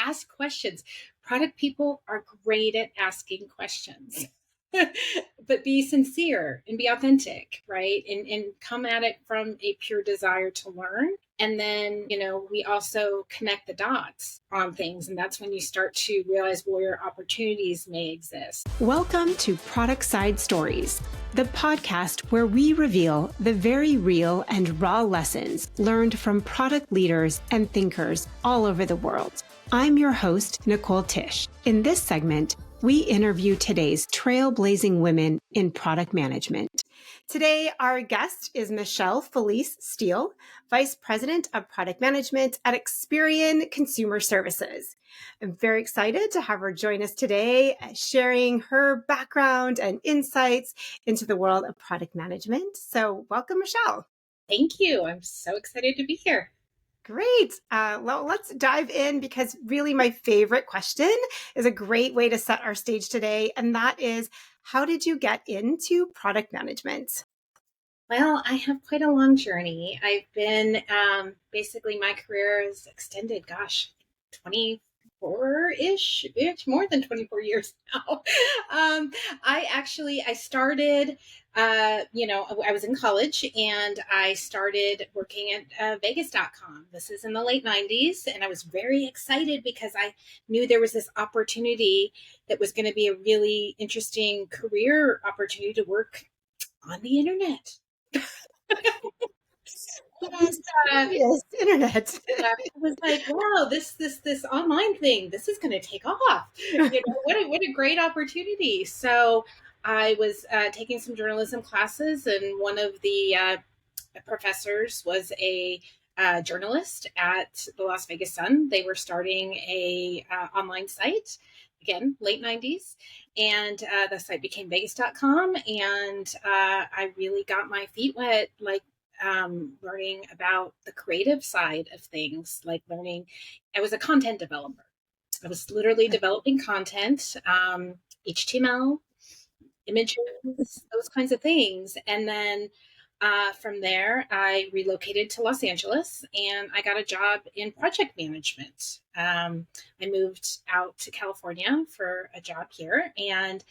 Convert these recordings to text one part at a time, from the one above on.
ask questions. Product people are great at asking questions. But be sincere and be authentic, right? And come at it from a pure desire to learn. And then, we also connect the dots on things. And that's when you start to realize where opportunities may exist. Welcome to Product Side Stories, the podcast where we reveal the very real and raw lessons learned from product leaders and thinkers all over the world. I'm your host, Nicole Tieche. In this segment, we interview today's trailblazing women in product management. Today, our guest is Michelle Felice-Steele, Vice President of Product Management at Experian Consumer Services. I'm very excited to have her join us today, sharing her background and insights into the world of product management. So welcome, Michelle. Thank you. I'm so excited to be here. Great. Well, let's dive in because really my favorite question is a great way to set our stage today. And that is, how did you get into product management? Well, I have quite a long journey. I've been, basically my career is extended, 24-ish, more than 24 years now. I started, I was in college and I started working at Vegas.com. This is in the late 90s. And I was very excited because I knew there was this opportunity that was going to be a really interesting career opportunity to work on the internet. Yes, internet. I was like, wow, this online thing, this is going to take off. What a great opportunity. So I was taking some journalism classes, and one of the professors was a journalist at the Las Vegas Sun. They were starting a online site, again, late 90s. And the site became Vegas.com. And I really got my feet wet, learning about the creative side of things, I was a content developer. I was literally developing content, HTML, images, those kinds of things. And then from there, I relocated to Los Angeles and I got a job in project management. I moved out to California for a job here, and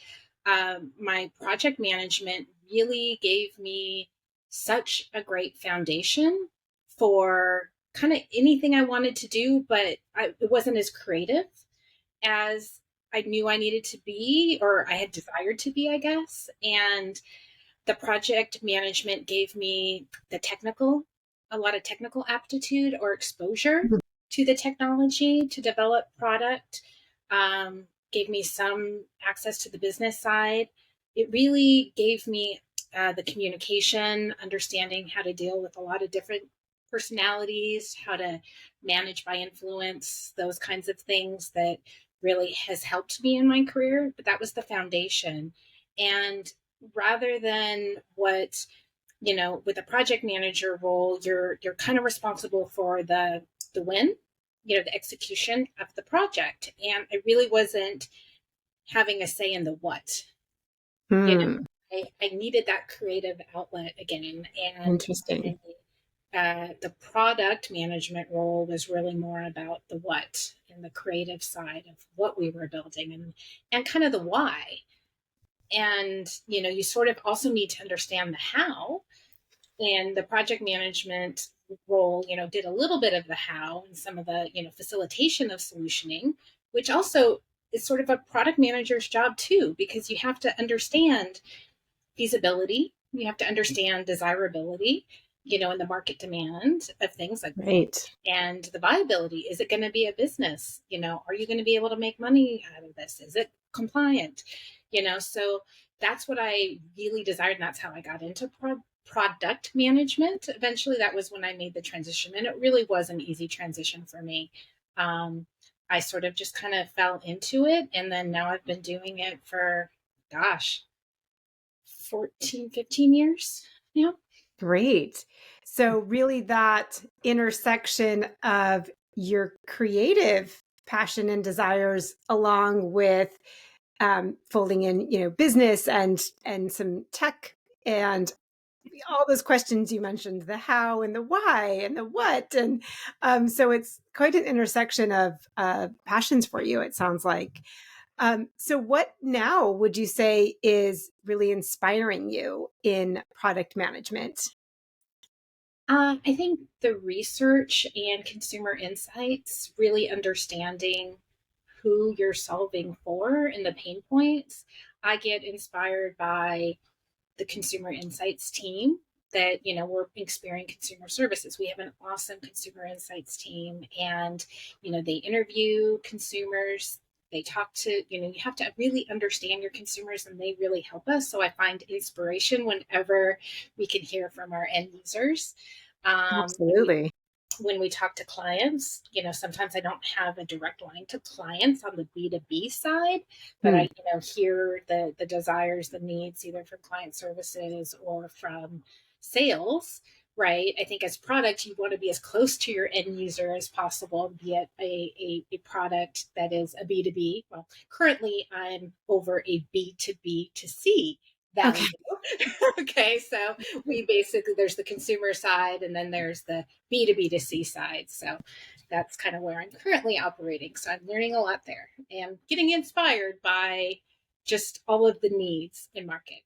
my project management really gave me such a great foundation for kind of anything I wanted to do, but it wasn't as creative as I knew I needed to be, or I had desired to be, I guess. And the project management gave me a lot of technical aptitude or exposure to the technology to develop product, gave me some access to the business side. It really gave me the communication, understanding how to deal with a lot of different personalities, how to manage by influence, those kinds of things that really has helped me in my career. But that was the foundation. And rather than what, with a project manager role, you're kind of responsible for the win, the execution of the project. And I really wasn't having a say in the what. I needed that creative outlet again. And Interesting. The product management role was really more about the what and the creative side of what we were building and kind of the why. And, you sort of also need to understand the how. And the project management role, did a little bit of the how and some of the, facilitation of solutioning, which also is sort of a product manager's job too, because you have to understand feasibility, you have to understand desirability, and the market demand of things like right. And the viability. Is it going to be a business? Are you going to be able to make money out of this? Is it compliant? So that's what I really desired. And that's how I got into product management. Eventually, that was when I made the transition. And it really was an easy transition for me. I sort of just kind of fell into it. And then now I've been doing it for, 14, 15 years now. Great. So really that intersection of your creative passion and desires along with folding in, business and some tech and all those questions you mentioned, the how and the why and the what. And so it's quite an intersection of passions for you, it sounds like. So what now would you say is really inspiring you in product management? I think the research and consumer insights, really understanding who you're solving for and the pain points. I get inspired by the consumer insights team that, we're Experian Consumer Services. We have an awesome consumer insights team, and they interview consumers. They talk to, you have to really understand your consumers, and they really help us. So I find inspiration whenever we can hear from our end users. When we Absolutely. when we talk to clients, sometimes I don't have a direct line to clients on the B2B side, but Hmm. I, hear the desires, the needs, either from client services or from sales, right? I think as product, you want to be as close to your end user as possible, be it a product that is a B2B. Well, currently I'm over a B2B to C Okay. value. Okay, so we basically, there's the consumer side and then there's the B2B to C side. So that's kind of where I'm currently operating. So I'm learning a lot there and getting inspired by just all of the needs in market.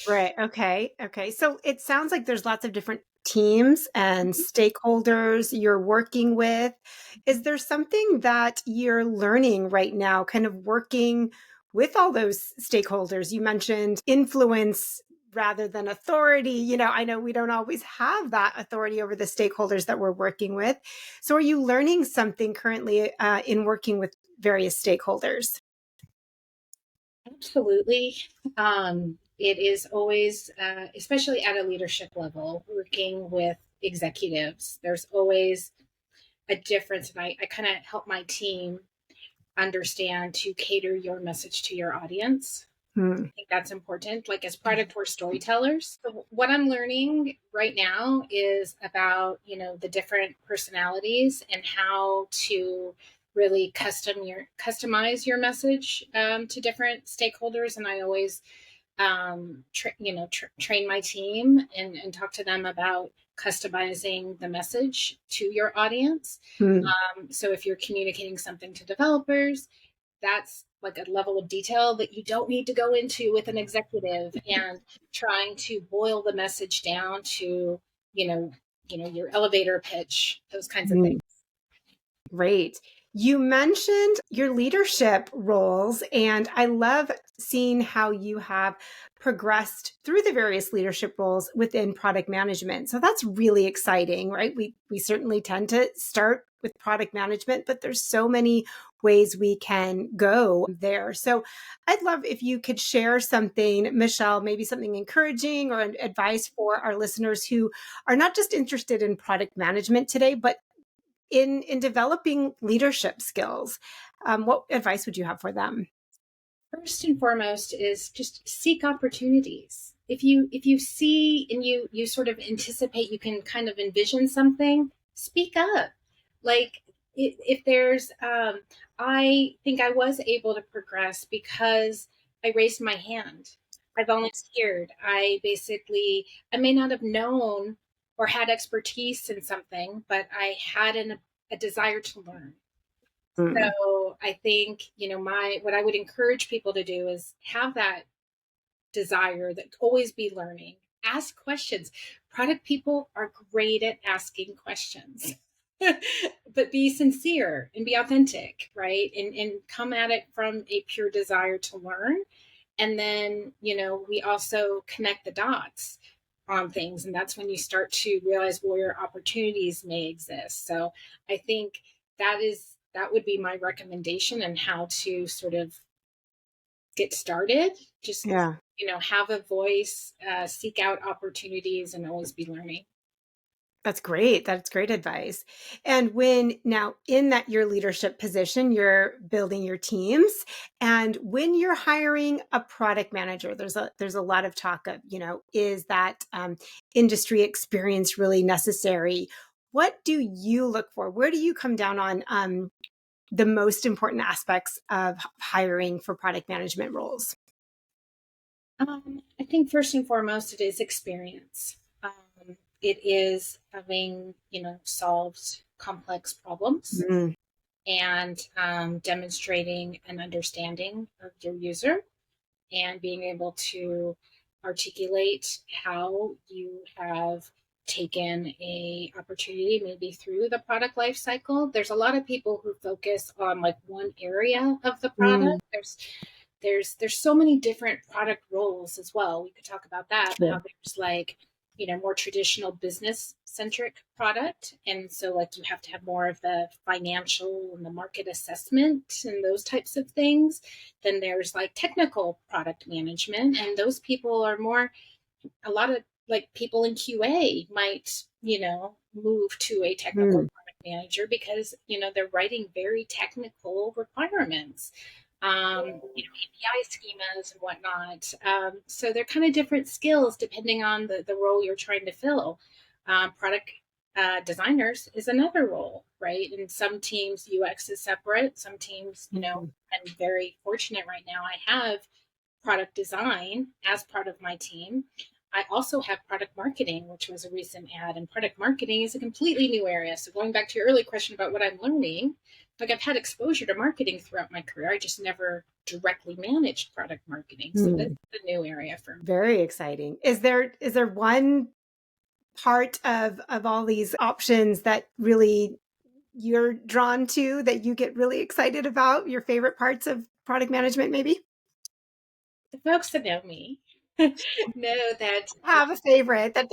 Right. Okay. Okay. So it sounds like there's lots of different teams and stakeholders you're working with. Is there something that you're learning right now, kind of working with all those stakeholders? You mentioned influence rather than authority. I know we don't always have that authority over the stakeholders that we're working with. So are you learning something currently in working with various stakeholders? Absolutely. It is always, especially at a leadership level, working with executives, there's always a difference. And I kind of help my team understand to cater your message to your audience. Hmm. I think that's important. Like as product, we're storytellers. So what I'm learning right now is about, the different personalities and how to really customize your message to different stakeholders. And I always train my team and talk to them about customizing the message to your audience. Hmm. So if you're communicating something to developers, that's like a level of detail that you don't need to go into with an executive, and trying to boil the message down to, you know, your elevator pitch, those kinds of things. Hmm. Great. You mentioned your leadership roles, and I love seeing how you have progressed through the various leadership roles within product management. So that's really exciting, right? We certainly tend to start with product management, but there's so many ways we can go there. So I'd love if you could share something, Michelle, maybe something encouraging or advice for our listeners who are not just interested in product management today, but in developing leadership skills. What advice would you have for them? First and foremost is just seek opportunities. If you see and you sort of anticipate, you can kind of envision something, speak up. Like if there's I think I was able to progress because I raised my hand. I volunteered. I may not have known or had expertise in something, but I had a desire to learn. Mm, So I think, my what I would encourage people to do is have that desire, that always be learning, ask questions. Product people are great at asking questions. But be sincere and be authentic, right? And come at it from a pure desire to learn. And then, we also connect the dots on things. And that's when you start to realize where opportunities may exist. So I think that would be my recommendation and how to sort of get started. Just, yeah, have a voice, seek out opportunities, and always be learning. that's great. That's great advice. And when now in that your leadership position, you're building your teams, and when you're hiring a product manager, there's a lot of talk of is that industry experience really necessary? What do you look for? Where do you come down on the most important aspects of hiring for product management roles? I think first and foremost, it is experience. It is having, solved complex problems Mm, and demonstrating an understanding of your user and being able to articulate how you have taken a opportunity maybe through the product life cycle. There's a lot of people who focus on like one area of the product. mm, There's so many different product roles as well. We could talk about that, how sure. there's like, more traditional business centric product. And so like you have to have more of the financial and the market assessment and those types of things. Then there's like technical product management, and those people are more, a lot of like people in QA might, move to a technical Mm, product manager because, they're writing very technical requirements, API schemas and whatnot. So they're kind of different skills depending on the role you're trying to fill. Product designers is another role, right? And some teams UX is separate. Some teams, mm. I'm very fortunate right now. I have product design as part of my team. I also have product marketing, which was a recent ad, and product marketing is a completely new area. So going back to your early question about what I'm learning, like I've had exposure to marketing throughout my career. I just never directly managed product marketing. So this Mm. is a new area for me. Very exciting. Is there one part of all these options that really you're drawn to, that you get really excited about? Your favorite parts of product management, maybe? The folks that know me know that Have a favorite that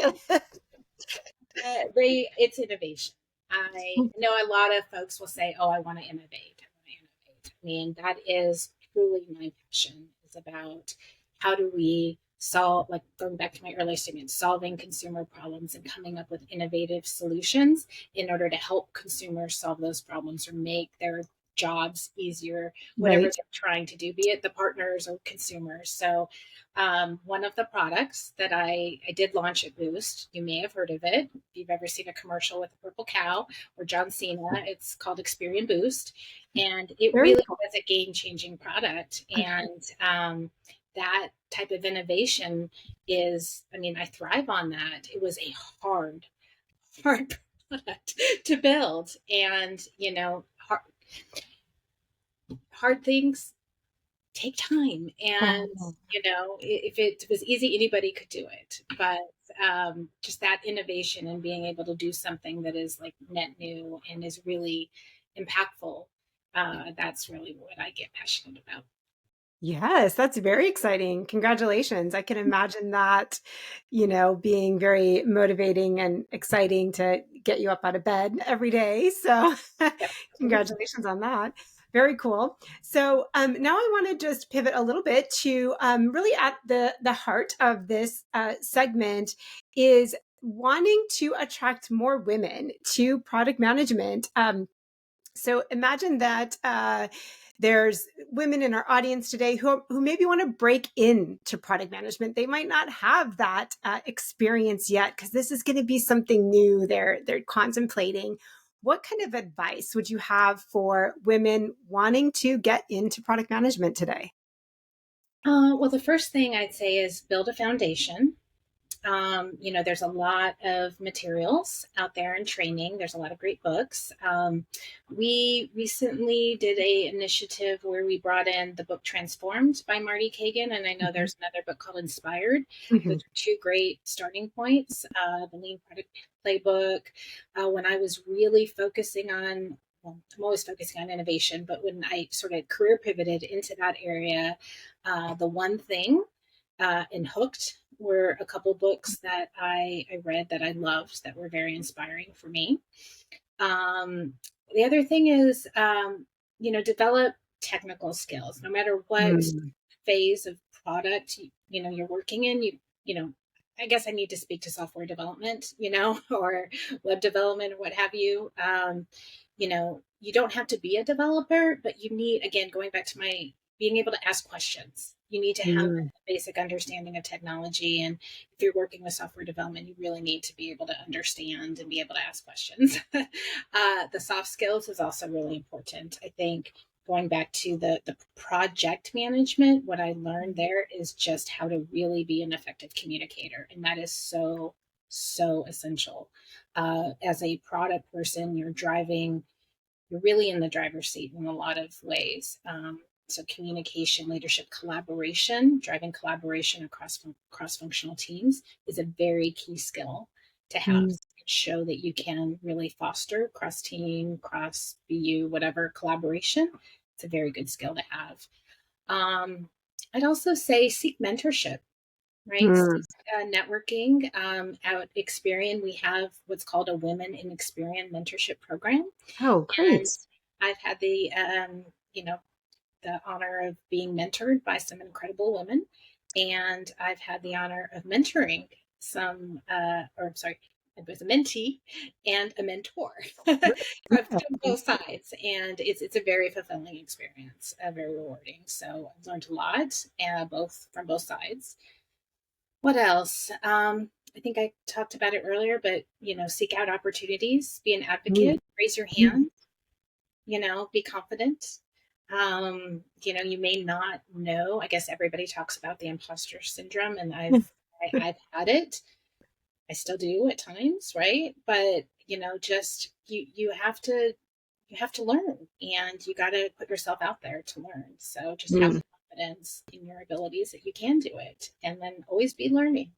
it's innovation. I know a lot of folks will say, "Oh, I want to innovate. I want to innovate." I mean, that is truly my passion. Is about how do we solve, like going back to my earlier statement, solving consumer problems and coming up with innovative solutions in order to help consumers solve those problems or make their jobs easier, whatever Right. they're trying to do, be it the partners or consumers. So one of the products that I did launch at Boost, you may have heard of it. If you've ever seen a commercial with a purple cow or John Cena, it's called Experian Boost. And it Very really cool. was a game changing product. And that type of innovation is, I mean, I thrive on that. It was a hard product to build. And, hard things take time, and Oh. if it was easy anybody could do it, but just that innovation and being able to do something that is like net new and is really impactful, that's really what I get passionate about. Yes, that's very exciting. Congratulations. I can imagine that, being very motivating and exciting to get you up out of bed every day. So, Yep. congratulations on that. Very cool. So, now I want to just pivot a little bit to really at the heart of this segment is wanting to attract more women to product management. So imagine that there's women in our audience today who maybe want to break into product management. They might not have that experience yet because this is going to be something new they're contemplating. What kind of advice would you have for women wanting to get into product management today? Well, the first thing I'd say is build a foundation. There's a lot of materials out there and training. There's a lot of great books. We recently did a initiative where we brought in the book Transformed by Marty Kagan, and I know Mhm. there's another book called Inspired. Those Mhm. are two great starting points. The Lean Product Playbook. When I was really focusing on, well, I'm always focusing on innovation, but when I sort of career pivoted into that area, the one thing and Hooked were a couple books that I read that I loved that were very inspiring for me. Um, the other thing is, develop technical skills. No matter what Mm. phase of product you're working in, I guess I need to speak to software development, or web development or what have you. You don't have to be a developer, but you need, again, going back to my being able to ask questions. You need to have Mm. a basic understanding of technology. And if you're working with software development, you really need to be able to understand and be able to ask questions. The soft skills is also really important. I think going back to the project management, what I learned there is just how to really be an effective communicator. And that is so, so essential. As a product person, you're really in the driver's seat in a lot of ways. So communication, leadership, collaboration, driving collaboration across cross-functional teams is a very key skill to have. Mm. Show that you can really foster cross-team, cross-BU, whatever collaboration. It's a very good skill to have. I'd also say seek mentorship, right? Mm. Networking. At Experian, we have what's called a Women in Experian mentorship program. Oh, And great. I've had the honor of being mentored by some incredible women. And I've had the honor of mentoring I was a mentee and a mentor from both sides. And it's a very fulfilling experience, very rewarding. So I've learned a lot, from both sides. What else? I think I talked about it earlier, but seek out opportunities, be an Mm. advocate, raise your hand, be confident. You may not know. I guess everybody talks about the imposter syndrome, and I've had it. I still do at times, right? But just you have to learn, and you got to put yourself out there to learn. So just have Mm. the confidence in your abilities that you can do it, and then always be learning.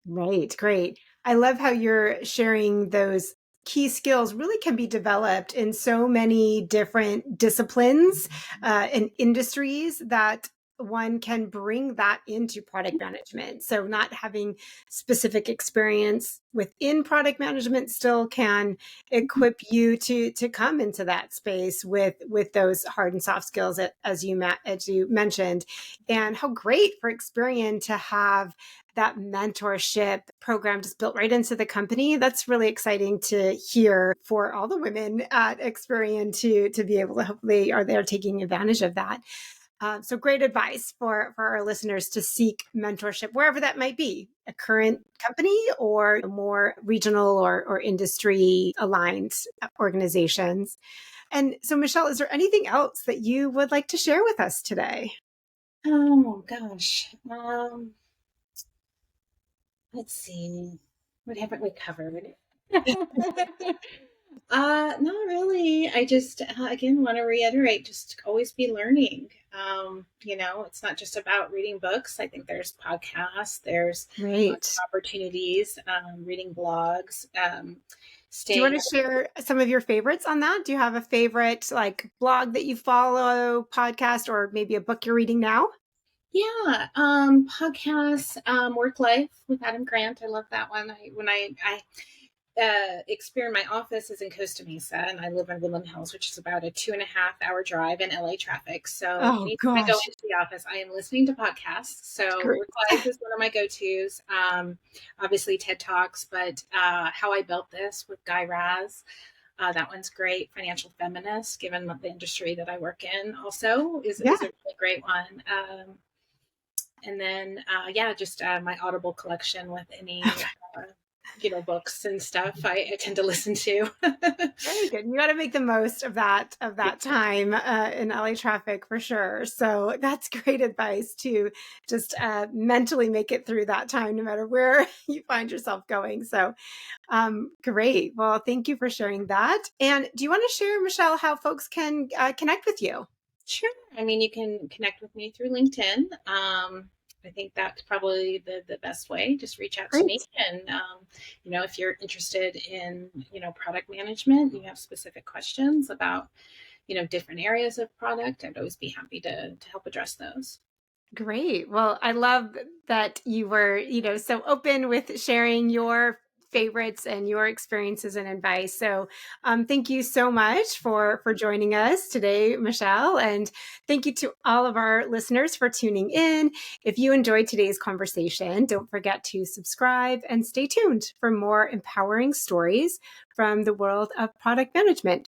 Right. Great. I love how you're sharing those key skills really can be developed in so many different disciplines and industries that one can bring that into product management. So not having specific experience within product management still can equip you to come into that space with those hard and soft skills as you mentioned. And how great for Experian to have that mentorship program just built right into the company. That's really exciting to hear for all the women at Experian to be able to hopefully are there taking advantage of that. So great advice for our listeners to seek mentorship wherever that might be, a current company or more regional or industry aligned organizations. And so, Michelle, is there anything else that you would like to share with us today? Oh gosh. Let's see. What haven't we covered? Not really. I just again want to reiterate, just always be learning. It's not just about reading books. I think there's podcasts, there's lots Great. of opportunities, reading blogs, Do you want staying. to share some of your favorites on that? Do you have a favorite like blog that you follow, podcast, or maybe a book you're reading now? Yeah, podcasts, Work Life with Adam Grant. I love that one. I Experian, my office is in Costa Mesa, and I live in Woodland Hills, which is about a 2.5 hour drive in LA traffic. So Oh anytime I go gosh, into the office, I am listening to podcasts. So great. Work Life is one of my go-tos. Obviously TED Talks, but How I Built This with Guy Raz. That one's great. Financial Feminist, given the industry that I work in, also Yeah. is a really great one. And then, just my Audible collection with any, books and stuff I tend to listen to. Very good. You got to make the most of that time in LA traffic for sure. So that's great advice to just mentally make it through that time, no matter where you find yourself going. So great. Well, thank you for sharing that. And do you want to share, Michelle, how folks can connect with you? Sure. I mean, you can connect with me through LinkedIn. I think that's probably the best way. Just reach out to me. Great. And, if you're interested in, product management, you have specific questions about, different areas of product, I'd always be happy to help address those. Great. Well, I love that you were, so open with sharing your favorites and your experiences and advice. So, thank you so much for joining us today, Michelle, and thank you to all of our listeners for tuning in. If you enjoyed today's conversation, don't forget to subscribe and stay tuned for more empowering stories from the world of product management.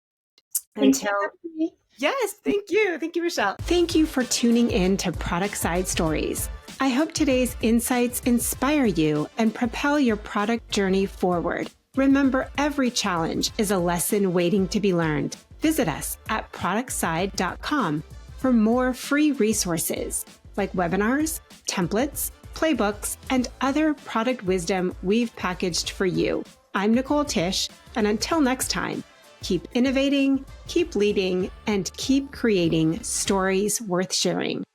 Thanks for Until having me. Yes, thank you. Thank you, Michelle. Thank you for tuning in to Product Side Stories. I hope today's insights inspire you and propel your product journey forward. Remember, every challenge is a lesson waiting to be learned. Visit us at productside.com for more free resources like webinars, templates, playbooks, and other product wisdom we've packaged for you. I'm Nicole Tieche, and until next time, keep innovating, keep leading, and keep creating stories worth sharing.